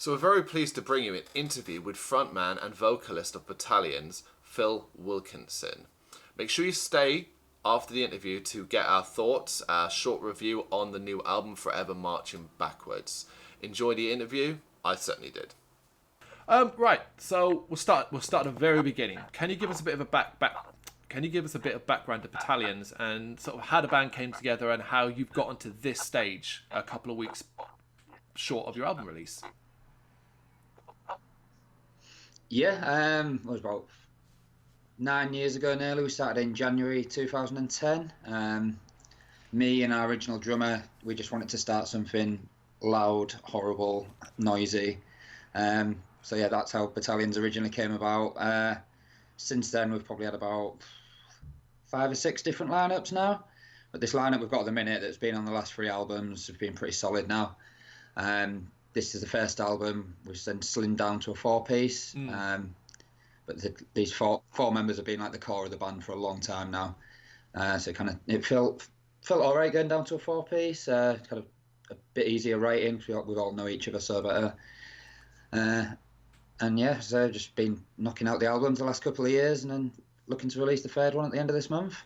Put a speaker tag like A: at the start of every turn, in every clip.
A: So we're very pleased to bring you an interview with frontman and vocalist of Battalions, Phil Wilkinson. Make sure you stay after the interview to get our thoughts, our short review on the new album Forever Marching Backwards. Enjoy the interview? I certainly did. Right, so we'll start at the very beginning. Can you give us a bit of a Can you give us a bit of background to Battalions and sort of how the band came together and how you've gotten to this stage a couple of weeks short of your album release?
B: Yeah, it was about 9 years ago nearly. We started in January 2010. Me and our original drummer, we just wanted to start something loud, horrible, noisy. So yeah, that's how Battalions originally came about. Since then, we've probably had about 5 or 6 different lineups now. But this lineup we've got at the minute that's been on the last 3 albums has been pretty solid now. This is the first album. We've then slimmed down to a 4-piece. But these four members have been like the core of the band for a long time now. So it felt all right going down to a 4-piece. Kind of a bit easier writing because we all know each other so better. And yeah, so just been knocking out the albums the last couple of years and then looking to release the 3rd one at the end of this month.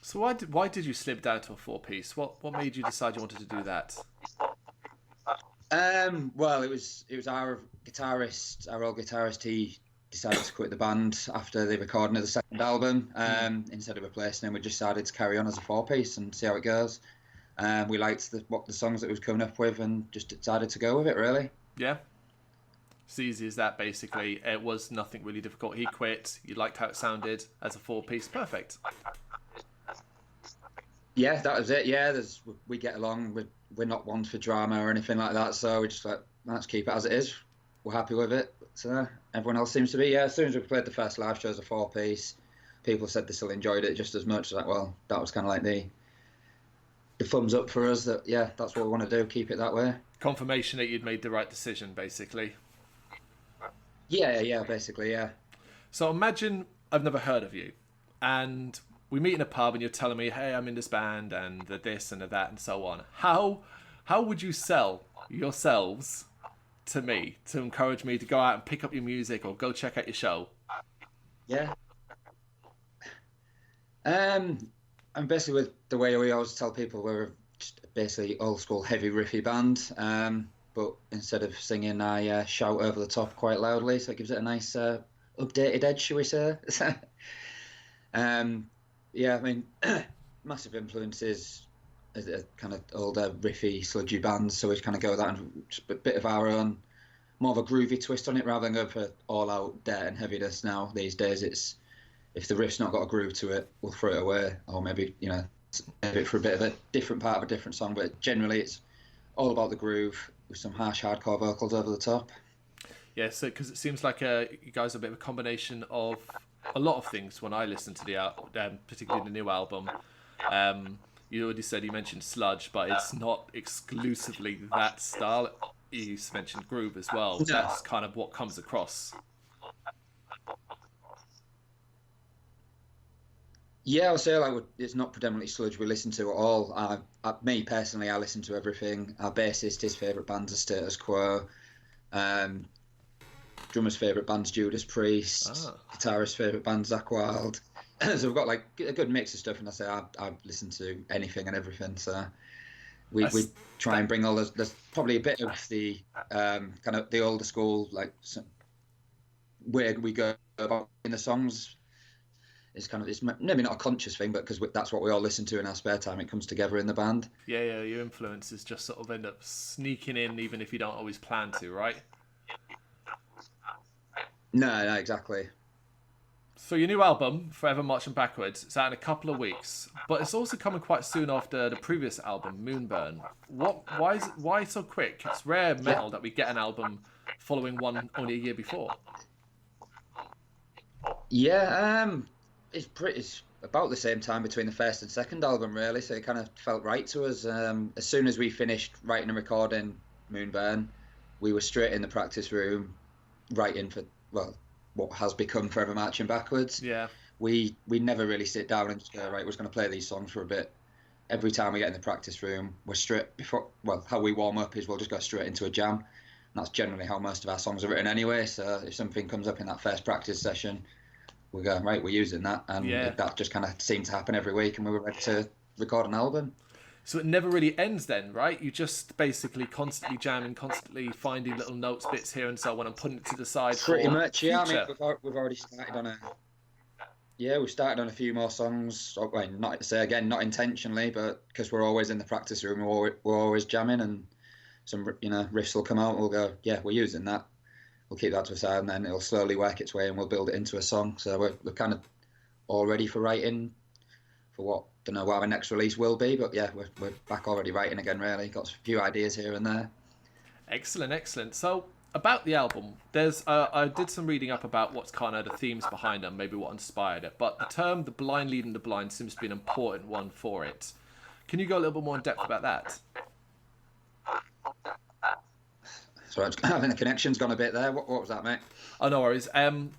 A: So why did you slip down to a 4-piece? What made you decide you wanted to do that?
B: Well, it was our old guitarist. He decided to quit the band after the recording of the 2nd album. Instead of replacing him, we decided to carry on as a 4-piece and see how it goes. We liked the songs that we was coming up with and just decided to go with it, really.
A: Yeah. It's easy as that, basically. It was nothing really difficult. He quit. You liked how it sounded as a 4-piece. Perfect.
B: Yeah, that was it. Yeah, we get along. We're not ones for drama or anything like that, so we just like, let's keep it as it is. We're happy with it. So everyone else seems to be. Yeah, as soon as we played the first live show as a 4-piece, people said they still enjoyed it just as much. Like, well, that was kind of like the thumbs up for us that, yeah, that's what we want to do, keep it that way.
A: Confirmation that you'd made the right decision, basically.
B: Yeah, basically, yeah.
A: So imagine I've never heard of you, and we meet in a pub and you're telling me, hey, I'm in this band and the this and the that and so on. How would you sell yourselves to me to encourage me to go out and pick up your music or go check out your show?
B: Yeah. And basically with the way we always tell people, we're just basically old school heavy riffy band. But instead of singing, I shout over the top quite loudly, so it gives it a nice updated edge, shall we say. Yeah, I mean, massive influences as a kind of older riffy, sludgy bands, so we kind of go with that and just a bit of our own, more of a groovy twist on it rather than go for all-out dirt and heaviness now. These days, it's if the riff's not got a groove to it, we'll throw it away, or maybe, save it for a bit of a different part of a different song, but generally it's all about the groove with some harsh hardcore vocals over the top.
A: Yeah, so because it seems like you guys are a bit of a combination of a lot of things when I listen to the particularly the new album. You already said you mentioned sludge, but it's not exclusively that style. You mentioned groove as well. No. That's kind of what comes across.
B: Yeah, I'll say it's not predominantly sludge we listen to at all. Me personally, I listen to everything. Our bassist, his favourite band's a Status Quo. Drummer's favourite band's Judas Priest. Guitarist's favourite band's Zakk Wylde. So we've got like a good mix of stuff, and I listen to anything and everything. So we try and bring all those. There's probably a bit of the kind of the older school, like where we go about in the songs. It's maybe not a conscious thing, but because that's what we all listen to in our spare time, it comes together in the band.
A: Yeah, your influences just sort of end up sneaking in, even if you don't always plan to, right?
B: No, exactly.
A: So your new album, Forever Marching Backwards, is out in a couple of weeks, but it's also coming quite soon after the previous album, Moonburn. Why so quick? It's rare metal that we get an album following one only a year before.
B: Yeah, it's about the same time between the first and second album, really, so it kind of felt right to us. As soon as we finished writing and recording Moonburn, we were straight in the practice room writing for, what has become Forever Marching Backwards.
A: Yeah.
B: We never really sit down and just go, right, we're just going to play these songs for a bit. Every time we get in the practice room, we're straight before, how we warm up is we'll just go straight into a jam. that's generally how most of our songs are written anyway. So if something comes up in that first practice session, we go, right, we're using that. And that just kind of seemed to happen every week, and we were ready to record an album.
A: So it never really ends then, right? You just basically constantly jamming, constantly finding little notes, bits here and so on, and putting it to the side.
B: Pretty much, yeah.
A: Future.
B: I mean, we've already started on we started on a few more songs. Well, not to say again, not intentionally, but because we're always in the practice room, we're always jamming, and some riffs will come out. We'll go, yeah, we're using that. We'll keep that to a side, and then it'll slowly work its way, and we'll build it into a song. So we're kind of all ready for writing for don't know what our next release will be, but yeah, we're back already writing again. Really, got a few ideas here and there.
A: Excellent. So about the album, there's I did some reading up about what's kind of the themes behind them, maybe what inspired it. But the term "the blind leading the blind" seems to be an important one for it. Can you go a little bit more in depth about that?
B: Sorry, I think the connection's gone a bit there. What was that, mate?
A: Oh, no worries.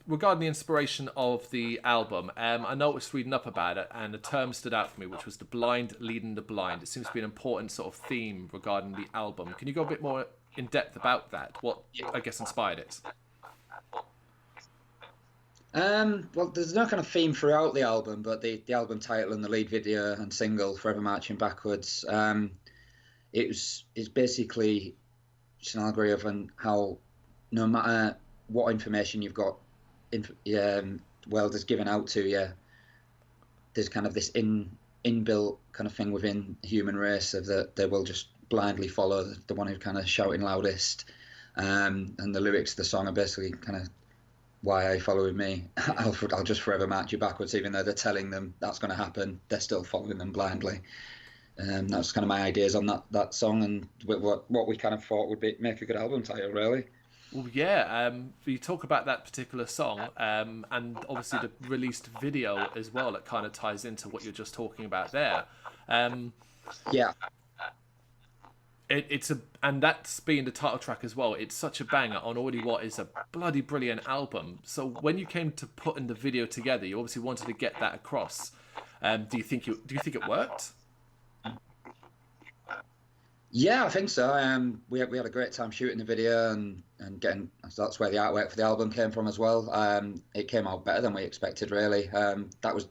A: Regarding the inspiration of the album, I noticed reading up about it, and the term stood out for me, which was the blind leading the blind. It seems to be an important sort of theme regarding the album. Can you go a bit more in depth about that? What, I guess, inspired it?
B: Well, there's no kind of theme throughout the album, but the album title and the lead video and single, Forever Marching Backwards, it's basically just an allegory of how no matter what information you've got, world is given out to you, there's kind of this inbuilt kind of thing within the human race of that they will just blindly follow the one who's kind of shouting loudest, and the lyrics of the song are basically kind of, why are you following me? I'll just forever march you backwards, even though they're telling them that's going to happen, they're still following them blindly. That's kind of my ideas on that song, and what we kind of thought would make a good album title, really.
A: Well, yeah, you talk about that particular song, and obviously the released video as well, that kind of ties into what you're just talking about there.
B: Yeah.
A: And that's being the title track as well. It's such a banger on already what is a bloody brilliant album. So when you came to putting the video together, you obviously wanted to get that across. Do you think it worked?
B: Yeah, I think so. We had a great time shooting the video and getting. So that's where the artwork for the album came from as well. It came out better than we expected, really. That was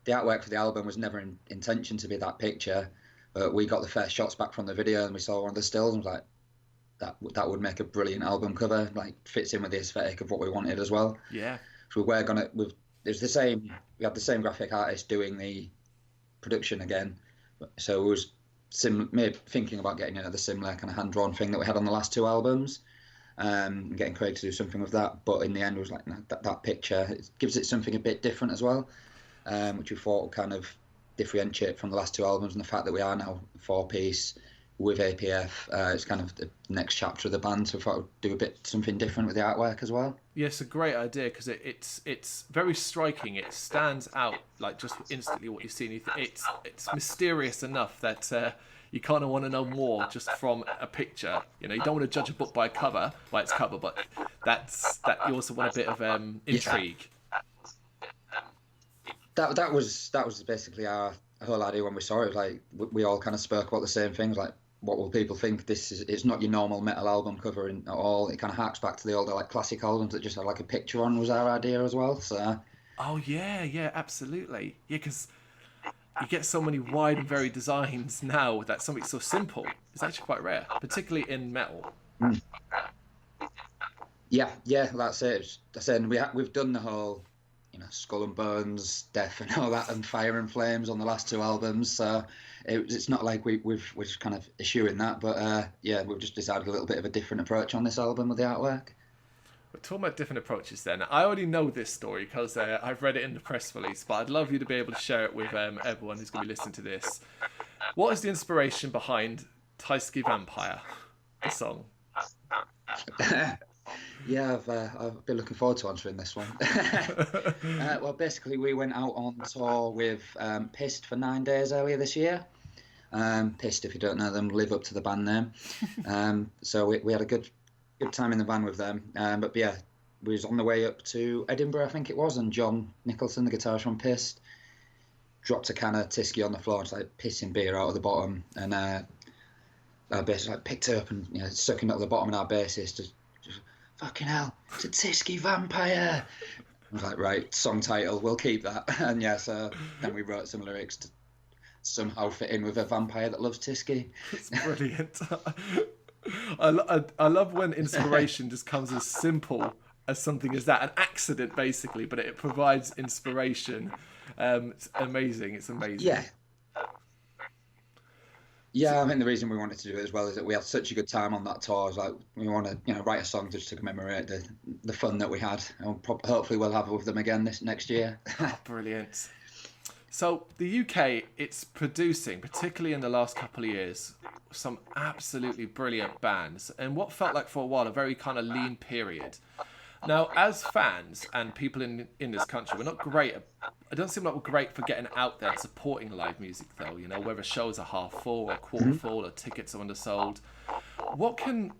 B: the artwork for the album was never in intention to be that picture, but we got the first shots back from the video and we saw one of the stills and was like, that would make a brilliant album cover. Like, fits in with the aesthetic of what we wanted as well.
A: Yeah.
B: So we were gonna. It was the same. We had the same graphic artist doing the production again, so it was. Maybe thinking about getting the similar kind of hand-drawn thing that we had on the last two albums, and getting Craig to do something with that. But in the end, it was like, no, that picture, it gives it something a bit different as well, which we thought would kind of differentiate from the last two albums, and the fact that we are now a four-piece with APF. It's kind of the next chapter of the band, so we thought we'd do something different with the artwork as well.
A: Yeah, it's a great idea because it's very striking. It stands out like just instantly what you see. It's mysterious enough that you kind of want to know more just from a picture. You don't want to judge a book by its cover, but that you also want a bit of intrigue.
B: Yeah. That was basically our whole idea when we saw it. Like we all kind of spoke about the same things, like, what will people think? It's not your normal metal album cover at all. It kind of harks back to the older like classic albums that just had like a picture on, was our idea as well. So. Oh
A: yeah, absolutely. Yeah, because you get so many wide and varied designs now that something so simple is actually quite rare, particularly in metal.
B: Mm. Yeah, that's it. And we've done the whole, Skull and Bones, Death and all that, and Fire and Flames on the last two albums. So it's not like we're just kind of eschewing that, but we've just decided a little bit of a different approach on this album with the artwork.
A: We're talking about different approaches then. I already know this story because I've read it in the press release, but I'd love you to be able to share it with everyone who's going to be listening to this. What is the inspiration behind Taisky Vampire, the song?
B: Yeah, I've been looking forward to answering this one. Well, basically, we went out on tour with Pissed for 9 days earlier this year. Pissed, if you don't know them, live up to the band name. So we had a good time in the van with them. But yeah, we was on the way up to Edinburgh, I think it was, and John Nicholson, the guitarist from Pissed, dropped a can of Tisky on the floor and started pissing beer out of the bottom. And our bassist like picked it up and stuck it at the bottom, and our bassist just fucking hell, it's a Tisky vampire. I was like, right, song title, we'll keep that. And yeah, so then we wrote some lyrics to somehow fit in with a vampire that loves Tisky.
A: It's brilliant. I love when inspiration just comes as simple as something as that, an accident basically, but it provides inspiration. It's amazing. It's amazing.
B: Yeah, I think the reason we wanted to do it as well is that we had such a good time on that tour. It's like we want to, write a song just to commemorate the fun that we had, and hopefully we'll have it with them again next year.
A: Oh, brilliant. So the UK, it's producing, particularly in the last couple of years, some absolutely brilliant bands, and what felt like for a while a very kind of lean period. Now, as fans and people in this country, we're not great. It doesn't seem like we're great for getting out there and supporting live music, though. Whether shows are half full or quarter full or tickets are undersold. What can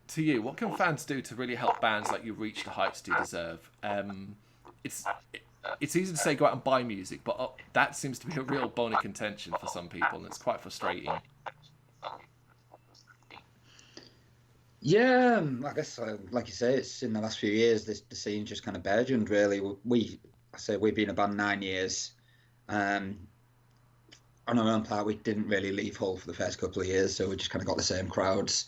A: fans do to really help bands like you reach the heights you deserve? It's easy to say go out and buy music, but that seems to be a real bone of contention for some people, and it's quite frustrating.
B: Yeah, I guess, like you say, it's in the last few years, the scene's just kind of burgeoned, really. We've been a band 9 years. On our own part, we didn't really leave Hull for the first couple of years, so we just kind of got the same crowds.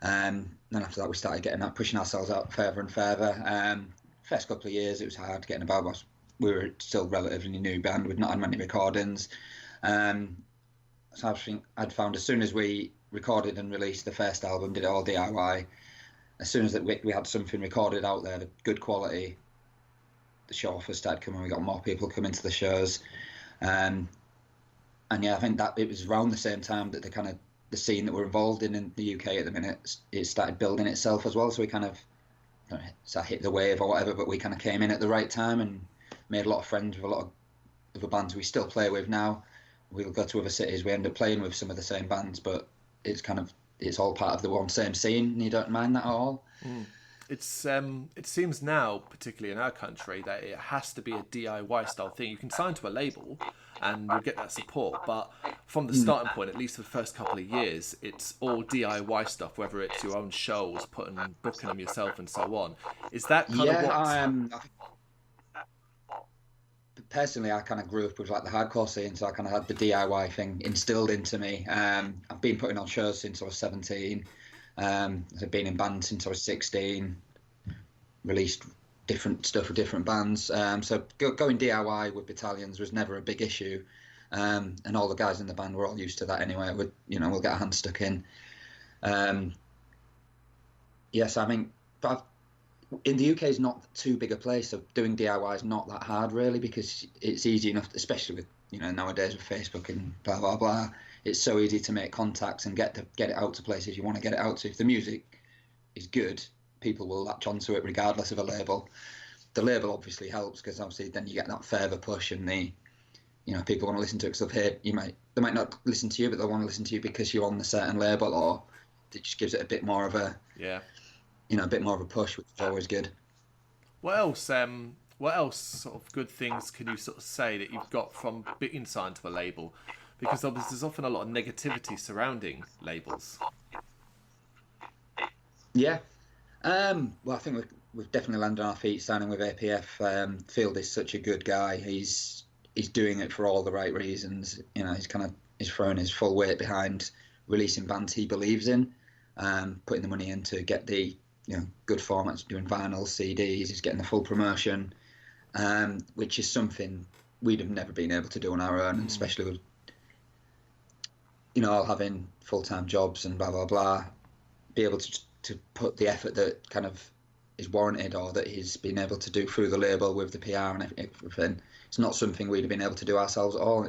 B: Then after that, we started pushing ourselves out further and further. First couple of years, it was hard getting about. We were still a relatively new band. We'd not had many recordings. So I'd found as soon as we recorded and released the first album, did it all DIY, as soon as we had something recorded out there, the good quality, the show offers started coming. We got more people coming to the shows. And yeah, I think that it was around the same time that the scene that we're involved in the UK at the minute, it started building itself as well. So we kind of hit the wave or whatever, but we kind of came in at the right time and made a lot of friends with a lot of other bands we still play with now. We'll go to other cities. We end up playing with some of the same bands, but it's all part of the one same scene, and you don't mind that at all.
A: It seems now, particularly in our country, that it has to be a DIY style thing. You can sign to a label and you'll get that support, but from the starting point, at least for the first couple of years, it's all DIY stuff, whether it's your own shows, booking them yourself and so on. Is that kind of what...
B: Personally, I kind of grew up with the hardcore scene, so I kind of had the DIY thing instilled into me. I've been putting on shows since I was 17. I've been in bands since I was 16. Released different stuff with different bands. So going DIY with Battalions was never a big issue. And all the guys in the band were all used to that anyway. We'll get our hands stuck in. Yes, I mean, but in the UK is not too big a place, so doing DIY is not that hard really, because it's easy enough, especially with nowadays with Facebook and blah blah blah. It's so easy to make contacts and get it out to places you want to get it out to. If the music is good, people will latch onto it regardless of a label. The label obviously helps, because obviously then you get that further push, and people want to listen to it. So they might not listen to you, but they want to listen to you because you're on the certain label, or it just gives it a bit more of a a bit more of a push, which is always good.
A: What else sort of good things can you sort of say that you've got from being signed to a label? Because obviously there's often a lot of negativity surrounding labels.
B: Yeah. Well, I think we've definitely landed on our feet signing with APF. Field is such a good guy. He's doing it for all the right reasons. He's throwing his full weight behind releasing bands he believes in, putting the money in to get the good formats, doing vinyl, CDs. He's getting the full promotion, which is something we'd have never been able to do on our own, and especially with all having full-time jobs and blah blah blah. Be able to put the effort that kind of is warranted, or that he's been able to do through the label with the PR and everything. It's not something we'd have been able to do ourselves at all.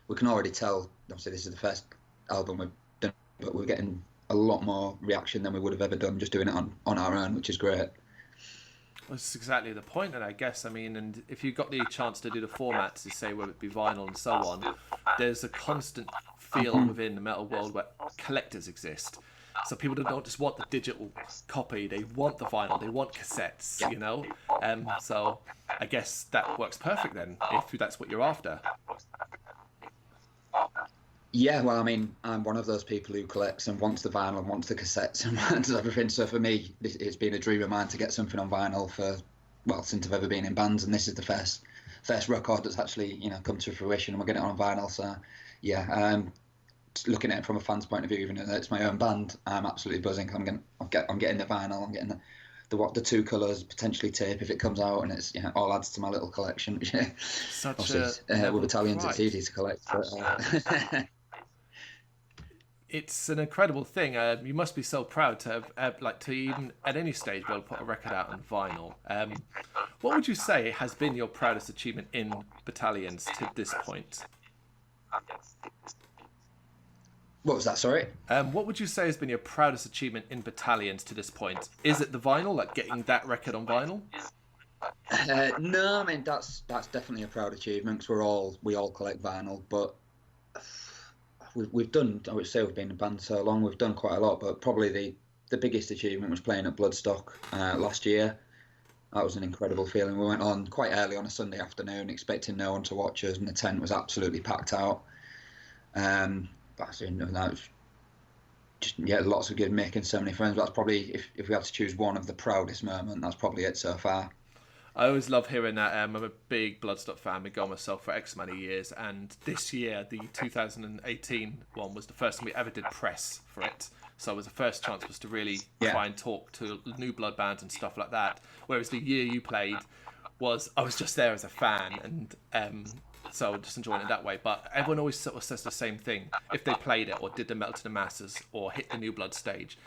B: We can already tell. Obviously, this is the first album we've done, but we're getting a lot more reaction than we would have ever done just doing it on our own, which is great.
A: Well, that's exactly the point, and I guess, and if you got the chance to do the formats, to say whether it be vinyl and so on, there's a constant feel within the metal world where collectors exist. So people don't just want the digital copy, they want the vinyl, they want cassettes, so I guess that works perfect then, if that's what you're after.
B: Yeah, well, I mean, I'm one of those people who collects and wants the vinyl and wants the cassettes and wants everything. So for me, it's been a dream of mine to get something on vinyl since I've ever been in bands, and this is the first record that's actually come to fruition, and we're getting it on vinyl. So yeah, looking at it from a fan's point of view, even though it's my own band, I'm absolutely buzzing. I'm getting the vinyl, I'm getting the two colours, potentially tape if it comes out, and it's all adds to my little collection.
A: Such
B: with Battalions, it's easy to collect. But,
A: it's an incredible thing. You must be so proud to have, to even at any stage be able to put a record out on vinyl. What would you say has been your proudest achievement in Battalions to this point?
B: What was that, sorry?
A: What would you say has been your proudest achievement in Battalions to this point? Is it the vinyl, like getting that record on vinyl?
B: No, I mean that's definitely a proud achievement because we all collect vinyl, but we've done. I would say we've been in a band so long, we've done quite a lot, but probably the biggest achievement was playing at Bloodstock last year. That was an incredible feeling. We went on quite early on a Sunday afternoon, expecting no one to watch us, and the tent was absolutely packed out. That was just lots of good, making so many friends. But that's probably, if we had to choose one of the proudest moment, that's probably it so far.
A: I always love hearing that. I'm a big Bloodstock fan. I've been going myself for X amount of years, and this year, the 2018 one was the first time we ever did press for it. So it was the first chance was to really try and talk to new blood bands and stuff like that. Whereas the year you played I was just there as a fan, and so just enjoying it that way. But everyone always sort of says the same thing. If they played it or did the Metal to the Masses or hit the New Blood stage,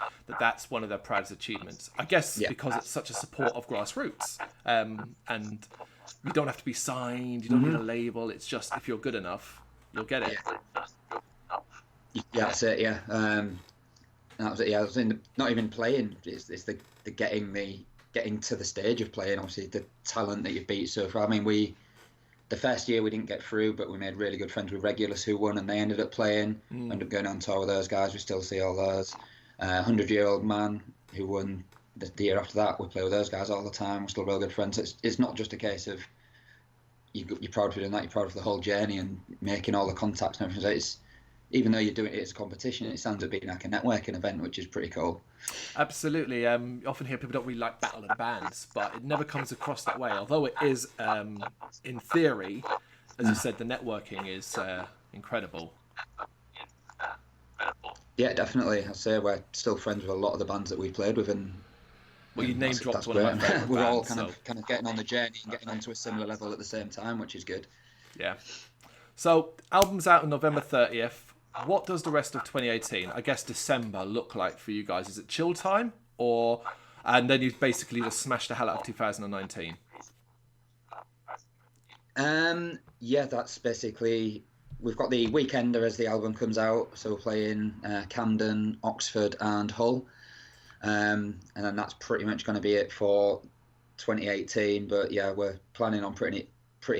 A: that's one of their proudest achievements. I guess because it's such a support of grassroots. And you don't have to be signed, you don't need a label. It's just if you're good enough, you'll get it.
B: Yeah, that's it, yeah. That was it, yeah. I was not even playing. It's the getting to the stage of playing, obviously, the talent that you beat so far. I mean, the first year we didn't get through, but we made really good friends with Regulus who won, and they ended up playing. Ended up going on tour with those guys. We still see all those. 100-Year-Old Man who won the year after that. We play with those guys all the time. We're still real good friends. It's not just a case of you're proud for doing that. You're proud of the whole journey and making all the contacts and everything. So even though you're doing it as a competition, it sounds like being like a networking event, which is pretty cool.
A: Absolutely. You often hear people don't really like battle of the bands, but it never comes across that way. Although it is, in theory, as you said, the networking is incredible.
B: Yeah, definitely. I'd say we're still friends with a lot of the bands that we played with, and
A: you name dropped one of my favourite
B: We're all
A: bands,
B: kind of getting on the journey and getting onto a similar level at the same time, which is good.
A: Yeah. So, album's out on November 30th. What does the rest of 2018, I guess December, look like for you guys? Is it chill time? And then you basically just smash the hell out of 2019?
B: Yeah, that's basically... We've got the Weekender as the album comes out. So we're playing Camden, Oxford and Hull. And then that's pretty much going to be it for 2018. But yeah, we're planning on pretty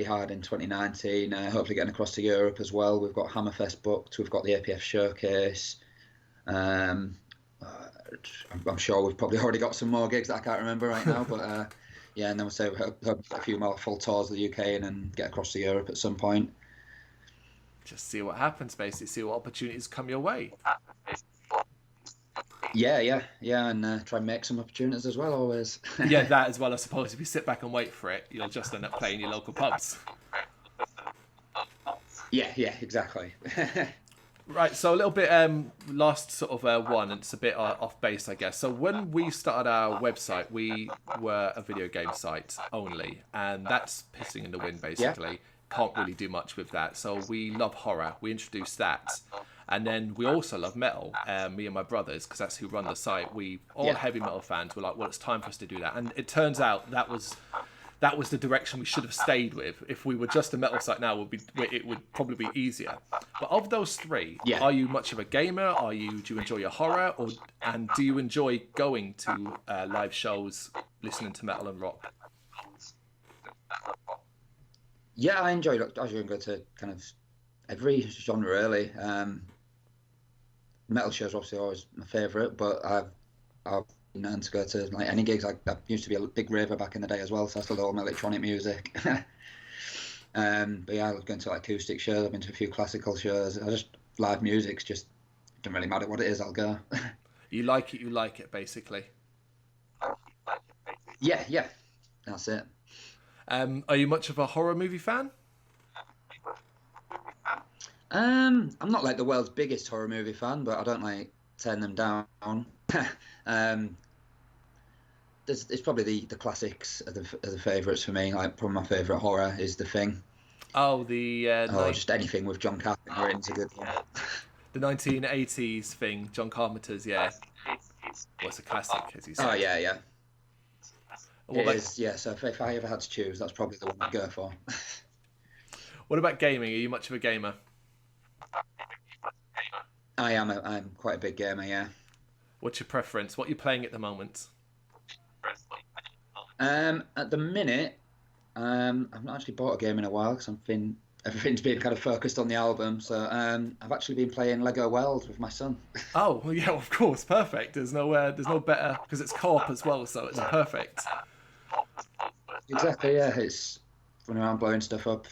B: hard in 2019, hopefully getting across to Europe as well. We've got Hammerfest booked, we've got the APF Showcase. I'm sure we've probably already got some more gigs that I can't remember right now, but yeah, and then we'll say we hope to get a few more full tours of the UK and then get across to Europe at some point.
A: Just see what happens, basically, see what opportunities come your way.
B: Yeah, and try and make some opportunities as well, always.
A: Yeah, that as well, I suppose. If you sit back and wait for it, you'll just end up playing your local pubs.
B: Yeah, exactly.
A: Right, so a little bit, last sort of one, it's a bit off base, I guess. So when we started our website, we were a video game site only, and that's pissing in the wind, basically. Yeah. Can't really do much with that. So we love horror. We introduced that. And then we also love metal, me and my brothers, because that's who run the site. We all heavy metal fans. We're like, well, it's time for us to do that. And it turns out that was the direction we should have stayed with. If we were just a metal site now, it would probably be easier. But of those three, are you much of a gamer? Do you enjoy your horror, and do you enjoy going to live shows, listening to metal and rock?
B: Yeah, I enjoy. I usually go to kind of every genre really. Metal shows obviously always my favourite, but I've been known to go to like any gigs. I used to be a big raver back in the day as well, so I still do all my electronic music. But yeah, I love going to like acoustic shows. I've been to a few classical shows. live music's just, doesn't really matter what it is, I'll go.
A: You like it, basically.
B: Yeah, that's it.
A: Are you much of a horror movie fan?
B: I'm not like the world's biggest horror movie fan, but I don't like turn them down. It's probably the classics are the favourites for me. Like, probably my favourite horror is The Thing.
A: Oh,
B: Just anything with John Carpenter in is a good one.
A: The 1980s thing, John Carpenter's, yeah. What's a classic, as you said.
B: Oh, yeah. It is, yeah. So if I ever had to choose, that's probably the one I'd go for.
A: What about gaming? Are you much of a gamer?
B: I'm quite a big gamer, yeah.
A: What's your preference? What are you playing at the moment?
B: At the minute, I've not actually bought a game in a while because everything's been kind of focused on the album. So I've actually been playing Lego World with my son.
A: Oh, well, yeah, of course, perfect. There's no better, because it's co-op as well, so it's perfect.
B: Exactly, yeah. It's running around blowing stuff up.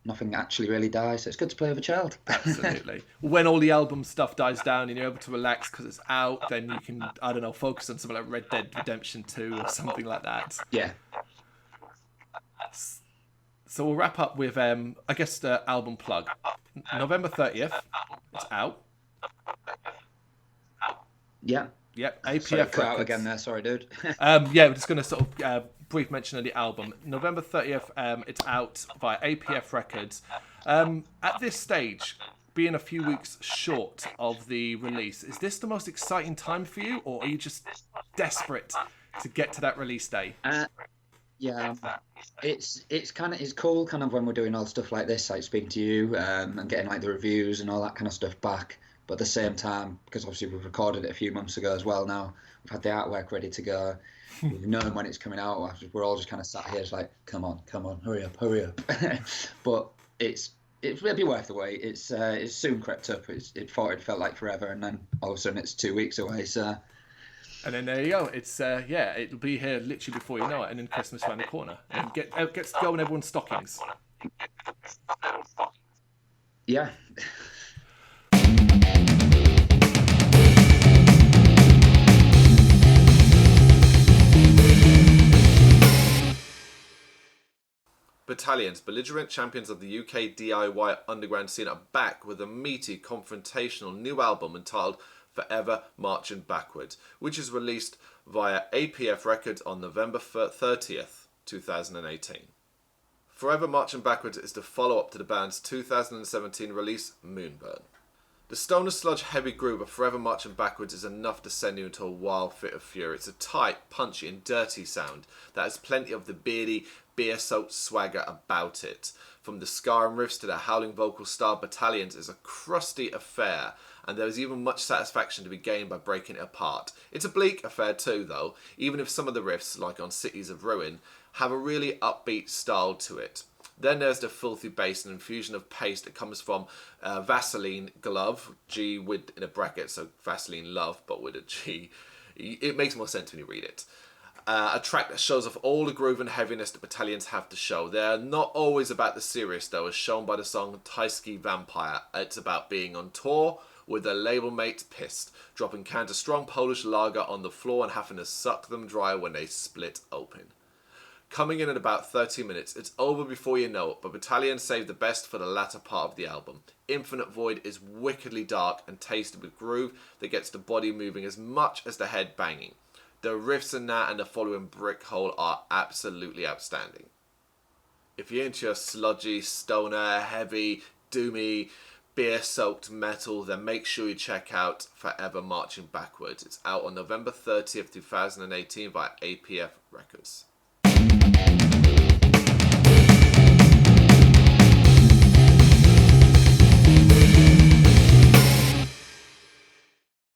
B: Nothing actually really dies, so it's good to play with a child.
A: Absolutely. When all the album stuff dies down and you're able to relax because it's out, then you can, I don't know, focus on something like Red Dead Redemption 2 or something like that.
B: Yeah.
A: So we'll wrap up with, I guess, the album plug. November 30th, it's out.
B: Yeah.
A: Yep, APF
B: Sorry, cut out
A: Records.
B: again there. Sorry, dude.
A: Yeah, we're just going to sort of brief mention of the album. November 30th, it's out via APF Records. At this stage, being a few weeks short of the release, is this the most exciting time for you, or are you just desperate to get to that release day?
B: Yeah, it's cool kind of when we're doing all stuff like this, like speaking to you and getting like the reviews and all that kind of stuff back. But at the same time, because obviously we've recorded it a few months ago as well now, we've had the artwork ready to go. We've known when it's coming out. We're all just kind of sat here, just like, come on, hurry up. But it'll be worth the wait. It's soon crept up. It felt like forever, and then all of a sudden it's 2 weeks away. So.
A: And then there you go. It's it'll be here literally before you know it, and then Christmas around the corner. And gets to go in everyone's stockings.
B: Yeah.
A: Battalions, belligerent champions of the UK DIY underground scene, are back with a meaty, confrontational new album entitled Forever Marching Backwards, which is released via APF Records on November 30th, 2018. Forever Marching Backwards is the follow-up to the band's 2017 release, Moonburn. The stoner sludge heavy groove of Forever Marching Backwards is enough to send you into a wild fit of fury. It's a tight, punchy and dirty sound that has plenty of the beardy, beer-soaked swagger about it. From the scar and riffs to the howling vocal style, Battalions is a crusty affair, and there is even much satisfaction to be gained by breaking it apart. It's a bleak affair too, though, even if some of the riffs, like on Cities of Ruin, have a really upbeat style to it. Then there's the filthy bass and infusion of pace that comes from Vaseline Glove, G with in a bracket, so Vaseline Love, but with a G. It makes more sense when you read it. A track that shows off all the groove and heaviness that Battalions have to show. They're not always about the serious, though, as shown by the song Taisky Vampire. It's about being on tour with their label mates pissed, dropping cans of strong Polish lager on the floor and having to suck them dry when they split open. Coming in at about 30 minutes, it's over before you know it, but Battalion saved the best for the latter part of the album. Infinite Void is wickedly dark and tasted with groove that gets the body moving as much as the head banging. The riffs in that and the following Brick Hole are absolutely outstanding. If you're into your sludgy, stoner, heavy, doomy, beer-soaked metal, then make sure you check out Forever Marching Backwards. It's out on November 30th, 2018 via APF Records.